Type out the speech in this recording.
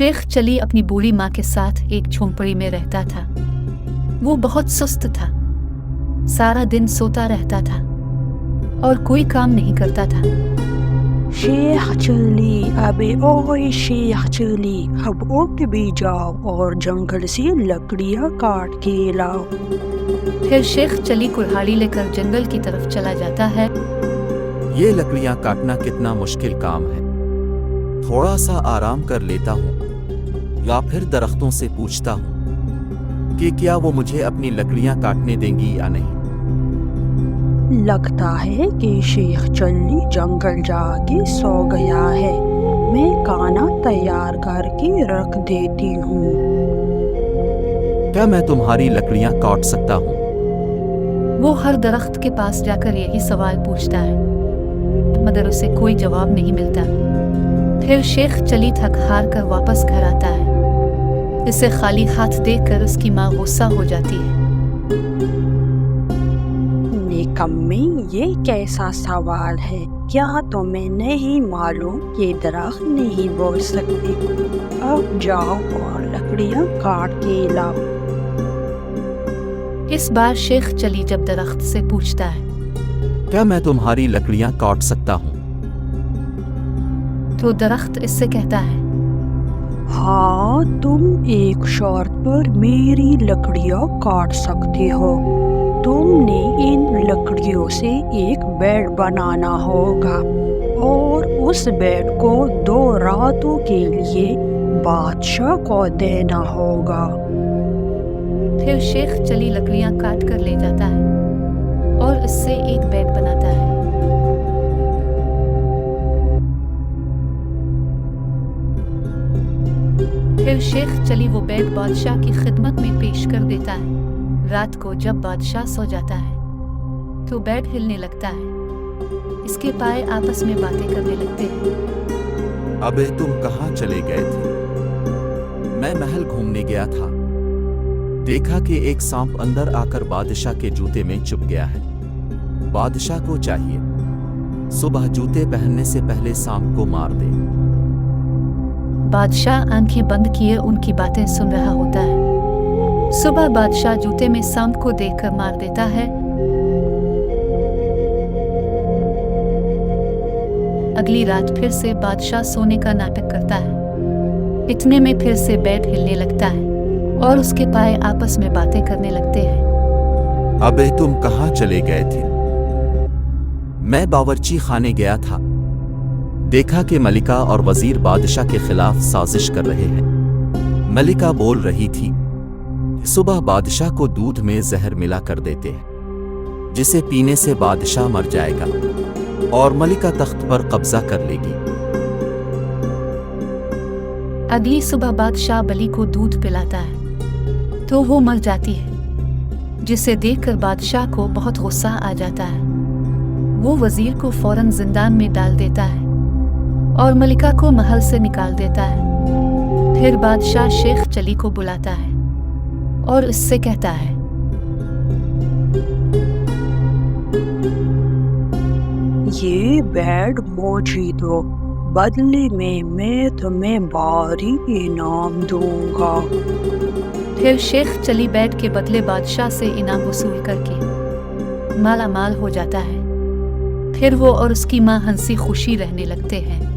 शेख चली अपनी बूढ़ी माँ के साथ एक झोंपड़ी में रहता था। वो बहुत सुस्त था, सारा दिन सोता रहता था और कोई काम नहीं करता था। शेख चली, अबे ओए शेख चली, अब उठ भी जाओ और जंगल से लकड़ियाँ काट के लाओ। फिर शेख चली कुल्हाड़ी लेकर जंगल की तरफ चला जाता है। ये लकड़ियाँ काटना कितना मुश्किल काम है। थोड़ा सा आराम कर लेता हूँ या फिर दरख्तों से पूछता हूँ कि क्या वो मुझे अपनी लकड़ियाँ काटने देंगी या नहीं। लगता है कि शेख चली जंगल जाके सो गया है। मैं खाना तैयार करके रख देती हूँ। क्या मैं तुम्हारी लकड़ियाँ काट सकता हूँ? वो हर दरख्त के पास जाकर यही सवाल पूछता है, मगर उसे कोई जवाब नहीं मिलता। फिर शेख चली थक हार कर वापस घर आता है। इसे खाली हाथ देखकर उसकी माँ गुस्सा हो जाती है। निकम्मे, ये कैसा सवाल है? क्या तुम्हें नहीं मालूम ये दरख्त नहीं बोल सकते? अब जाओ और लकड़ियाँ काट के लाओ। इस बार शेख चली जब दरख्त से पूछता है, क्या मैं तुम्हारी लकड़ियाँ काट सकता हूँ? तो दरख्त इससे कहता है, हाँ, तुम एक शर्त पर मेरी लकड़ियाँ काट सकते हो। तुमने इन लकड़ियों से एक बेड बनाना होगा और उस बेड को 2 रातों के लिए बादशाह को देना होगा। फिर शेख चली लकड़ियाँ काट कर ले जाता है और इससे एक बेड बनाता है। फिर शेख चली वो बेड बादशाह की खिदमत में पेश कर देता है। रात को जब बादशाह सो जाता है तो बेड हिलने लगता है। इसके पाए आपस में बातें करने लगते हैं। अबे तुम कहाँ चले गए थे? मैं महल घूमने गया था। देखा कि एक सांप अंदर आकर बादशाह के जूते में चुप गया है। बादशाह को चाहिए सुबह जूते पहनने से पहले सांप को मार दे। बादशाह आंखें बंद किए उनकी बातें सुन रहा होता है। सुबह बादशाह जूते में सांप को देखकर मार देता है। अगली रात फिर से बादशाह सोने का नाटक करता है। इतने में फिर से बेड हिलने लगता है और उसके पाए आपस में बातें करने लगते हैं। अबे तुम कहाँ चले गए थे? मैं बावर्ची खाने गया था। देखा कि मलिका और वजीर बादशाह के खिलाफ साजिश कर रहे हैं। मलिका बोल रही थी, सुबह बादशाह को दूध में जहर मिला कर देते हैं, जिसे पीने से बादशाह मर जाएगा और मलिका तख्त पर कब्जा कर लेगी। अगली सुबह बादशाह बली को दूध पिलाता है तो वो मर जाती है, जिसे देखकर बादशाह को बहुत गुस्सा आ जाता है। वो वजीर को फौरन जिंदान में डाल देता है और मलिका को महल से निकाल देता है। फिर बादशाह शेख चली को बुलाता है और इससे कहता है, ये बेड मुझे दो, बदले में मैं तुम्हें भारी इनाम दूंगा। फिर शेख चली बेड के बदले बादशाह से इनाम वसूल करके माला माल हो जाता है। फिर वो और उसकी माँ हंसी खुशी रहने लगते हैं।